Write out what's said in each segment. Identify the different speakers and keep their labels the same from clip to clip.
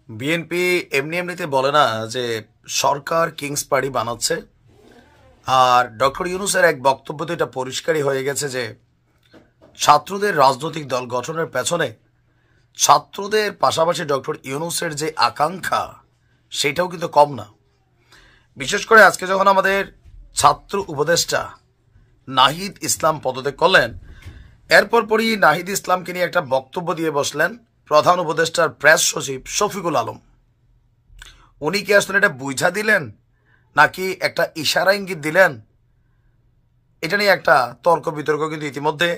Speaker 1: BNP এমনি এমনিতে বলে না যে সরকার কিংস পার্টি বানাচ্ছে। আর ডক্টর ইউনূসের এক বক্তব্যতে এটা পরিষ্কারই হয়ে গেছে যে ছাত্রদের রাজনৈতিক দল গঠনের পেছনে ছাত্রদের পাশাপাশি ডক্টর ইউনূসের যে আকাঙ্ক্ষা সেটাও কিন্তু কম না। বিশেষ করে আজকে যখন আমাদের ছাত্র উপদেষ্টা নাহিদ ইসলাম পদত্যাগ করলেন, এরপর পরই নাহিদ ইসলামকে নিয়ে একটা বক্তব্য দিয়ে বসলেন প্রধান উপদেষ্টার প্রেস সচিব শফিকুল আলম। উনি কি আসলে এটা বুঝা দিলেন নাকি একটা ইশারা ইঙ্গিত দিলেন? এটা নিয়ে একটা তর্ক বিতর্ক কিন্তু ইতিমধ্যে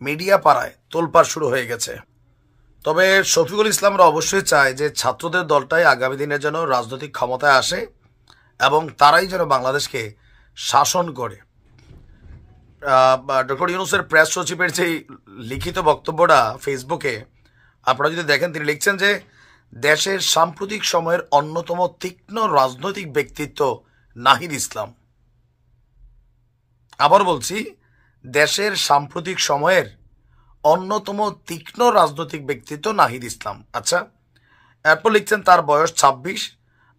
Speaker 1: মিডিয়া পাড়ায় তোলপাড় শুরু হয়ে গেছে। তবে শফিকুল ইসলামরা অবশ্যই চায় যে ছাত্রদের দলটাই আগামী দিনের জন্য রাজনৈতিক ক্ষমতায় আসে এবং তারাই যেন বাংলাদেশকে শাসন করে। ডক্টর ইউনূসের প্রেস সচিবের যে লিখিত বক্তব্যটা ফেসবুকে আপনারা যদি দেখেন, তিনি লিখছেন যে দেশের সাম্প্রতিক সময়ের অন্যতম তীক্ষ্ণ রাজনৈতিক ব্যক্তিত্ব নাহিদ ইসলাম। আবার বলছি, দেশের সাম্প্রতিক সময়ের অন্যতম তীক্ষ্ণ রাজনৈতিক ব্যক্তিত্ব নাহিদ ইসলাম। আচ্ছা, এরপর লিখছেন তার বয়স ২৬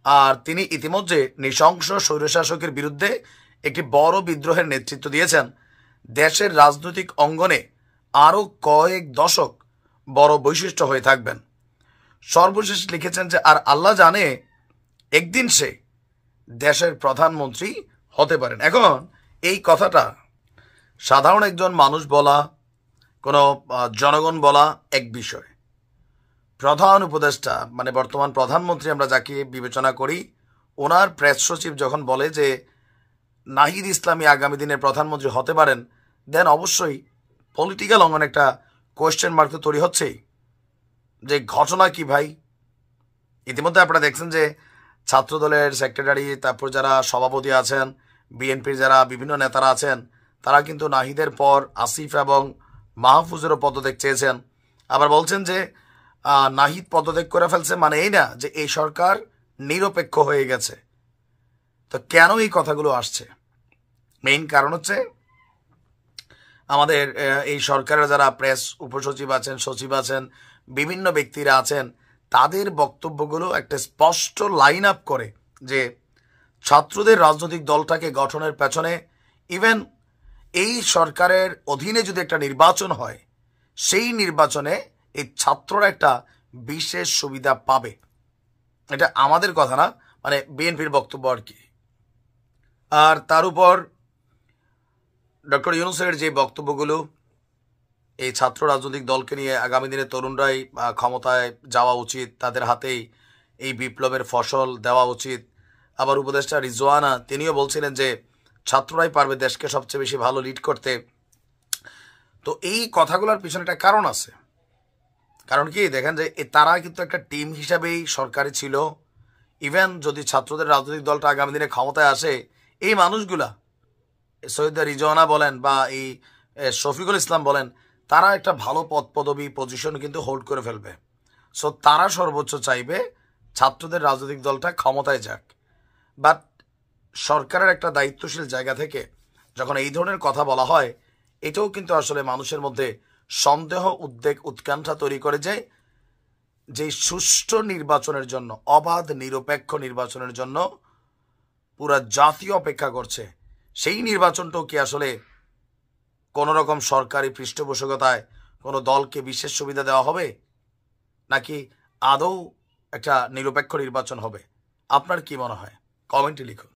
Speaker 1: আর তিনি ইতিমধ্যে নৃশংস স্বৈরশাসকের বিরুদ্ধে একটি বড় বিদ্রোহের নেতৃত্ব দিয়েছেন। দেশের রাজনৈতিক অঙ্গনে আরও কয়েক দশক বড় বৈশিষ্ট্য হয়ে থাকবেন। সর্বশেষ লিখেছেন যে আর আল্লাহ জানে একদিন সে দেশের প্রধানমন্ত্রী হতে পারেন। এখন এই কথাটা সাধারণ একজন মানুষ বলা, কোনো জনগণ বলা এক বিষয়, প্রধান উপদেষ্টা মানে বর্তমান প্রধানমন্ত্রী আমরা যাকে বিবেচনা করি, ওনার প্রেস সচিব যখন বলে যে নাহিদ ইসলামী আগামী দিনের প্রধানমন্ত্রী হতে পারেন, দেন অবশ্যই পলিটিক্যাল অঙ্গনে একটা কোয়েশ্চেন মার্ক তো তৈরি হচ্ছেই যে ঘটনা কি ভাই। ইতিমধ্যে আপনারা দেখছেন যে ছাত্রদলের সেক্রেটারি, তারপর যারা সভাপতি আছেন, বিএনপির যারা বিভিন্ন নেতারা আছেন, তারা কিন্তু নাহিদের পর আসিফ এবং মাহফুজেরও পদত্যাগ চেয়েছেন। আবার বলছেন যে নাহিদ পদত্যাগ করে ফেলছে মানে এই না যে এই সরকার নিরপেক্ষ হয়ে গেছে। তো কেন এই কথাগুলো আসছে? মেইন কারণ হচ্ছে আমাদের এই সরকারের যারা প্রেস উপসচিব আছেন, সচিব আছেন, বিভিন্ন ব্যক্তিরা আছেন, তাদের বক্তব্যগুলো একটা স্পষ্ট লাইন আপ করে যে ছাত্রদের রাজনৈতিক দলটাকে গঠনের পেছনে ইভেন এই সরকারের অধীনে যদি একটা নির্বাচন হয়, সেই নির্বাচনে এই ছাত্ররা একটা বিশেষ সুবিধা পাবে। এটা আমাদের কথা না, মানে বিএনপির বক্তব্য আর কি। আর তার উপর ডক্টর ইউনূসের যে বক্তব্যগুলো, এই ছাত্র রাজনৈতিক দলকে নিয়ে আগামী দিনে তরুণরাই ক্ষমতায় যাওয়া উচিত, তাদের হাতেই এই বিপ্লবের ফসল দেওয়া উচিত। আবার উপদেষ্টা রিজওয়ানা তিনিও বলছিলেন যে ছাত্ররাই পারবে দেশকে সবচেয়ে বেশি ভালো লিড করতে। তো এই কথাগুলোর পিছনে একটা কারণ আছে। কারণ কি, দেখেন যে তারা কিন্তু একটা টিম হিসাবেই সরকারে ছিল। ইভেন যদি ছাত্রদের রাজনৈতিক দলটা আগামী দিনে ক্ষমতায় আসে, এই মানুষগুলা সৈয়দ রিজওয়ানা বলেন বা এই শফিকুল ইসলাম বলেন, তারা একটা ভালো পদ পদবি পজিশন কিন্তু হোল্ড করে ফেলবে। সো তারা সর্বোচ্চ চাইবে ছাত্রদের রাজনৈতিক দলটা ক্ষমতায় যাক। বাট সরকারের একটা দায়িত্বশীল জায়গা থেকে যখন এই ধরনের কথা বলা হয়, এটাও কিন্তু আসলে মানুষের মধ্যে সন্দেহ, উদ্বেগ, উৎকণ্ঠা তৈরি করে যায় যে সুষ্ঠু নির্বাচনের জন্য, অবাধ নিরপেক্ষ নির্বাচনের জন্য পুরা জাতীয় অপেক্ষা করছে। সেই নির্বাচনটাও কি আসলে কোনো রকম সরকারি পৃষ্ঠপোষকতায় কোনো দলকে বিশেষ সুবিধা দেওয়া হবে, নাকি আদৌ একটা নিরপেক্ষ নির্বাচন হবে? আপনার কি মনে হয়? কমেন্টে লিখুন।